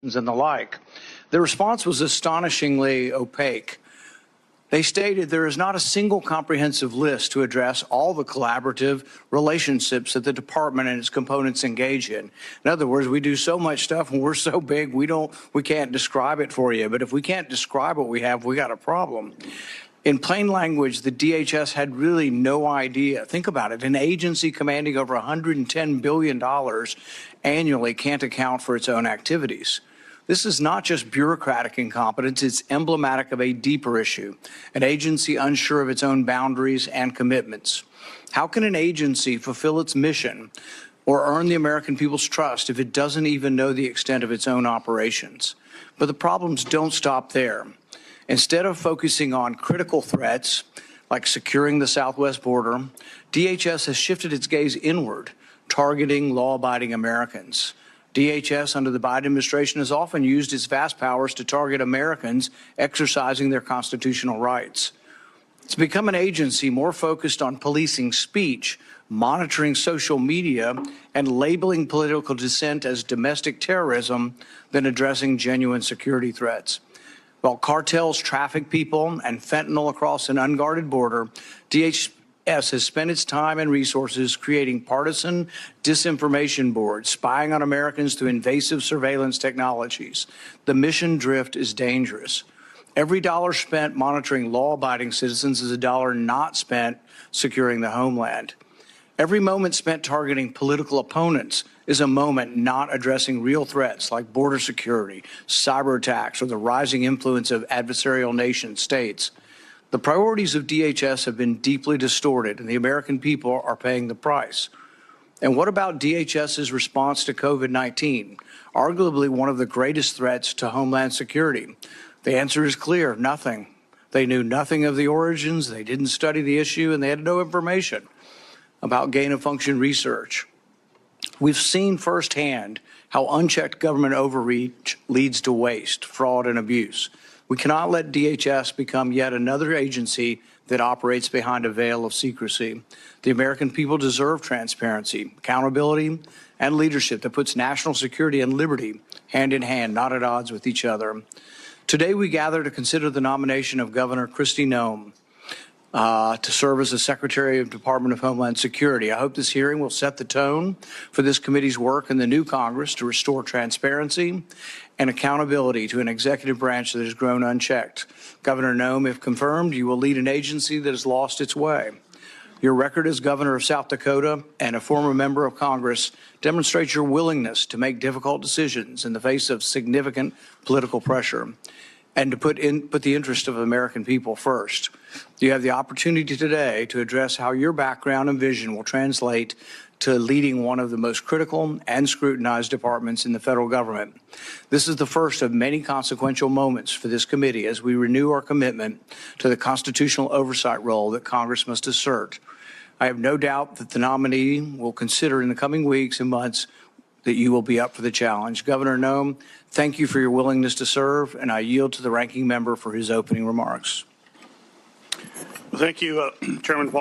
and the like. The response was astonishingly opaque. They stated there is not a single comprehensive list to address all the collaborative relationships that the department and its components engage in. In other words, we do so much stuff and we're so big we can't describe it for you. But if we can't describe what we have, we got a problem. In plain language, the DHS had really no idea. Think about it. An agency commanding over $110 billion annually can't account for its own activities. This is not just bureaucratic incompetence, it's emblematic of a deeper issue, an agency unsure of its own boundaries and commitments. How can an agency fulfill its mission or earn the American people's trust if it doesn't even know the extent of its own operations? But the problems don't stop there. Instead of focusing on critical threats, like securing the southwest border, DHS has shifted its gaze inward, targeting law-abiding Americans. DHS under the Biden administration has often used its vast powers to target Americans exercising their constitutional rights. It's become an agency more focused on policing speech, monitoring social media, and labeling political dissent as domestic terrorism than addressing genuine security threats. While cartels traffic people and fentanyl across an unguarded border, DHS has spent its time and resources creating partisan disinformation boards, spying on Americans through invasive surveillance technologies. The mission drift is dangerous. Every dollar spent monitoring law-abiding citizens is a dollar not spent securing the homeland. Every moment spent targeting political opponents is a moment not addressing real threats like border security, cyber attacks, or the rising influence of adversarial nation states. The priorities of DHS have been deeply distorted, and the American people are paying the price. And what about DHS's response to COVID-19, arguably one of the greatest threats to Homeland Security? The answer is clear: nothing. They knew nothing of the origins, they didn't study the issue, and they had no information about gain-of-function research. We've seen firsthand how unchecked government overreach leads to waste, fraud, and abuse. We cannot let DHS become yet another agency that operates behind a veil of secrecy. The American people deserve transparency, accountability, and leadership that puts national security and liberty hand in hand, not at odds with each other. Today, we gather to consider the nomination of Governor Kristi Noem to serve as the Secretary of Department of Homeland Security. I hope this hearing will set the tone for this committee's work in the new Congress to restore transparency and accountability to an executive branch that has grown unchecked. Governor Noem, if confirmed, you will lead an agency that has lost its way. Your record as governor of South Dakota and a former member of Congress demonstrates your willingness to make difficult decisions in the face of significant political pressure and to put the interest of the American people first. You have the opportunity today to address how your background and vision will translate to leading one of the most critical and scrutinized departments in the federal government. This is the first of many consequential moments for this committee as we renew our commitment to the constitutional oversight role that Congress must assert. I have no doubt that the nominee will consider in the coming weeks and months that you will be up for the challenge. Governor Noem, thank you for your willingness to serve, and I yield to the ranking member for his opening remarks. Well, thank you, Chairman Paul.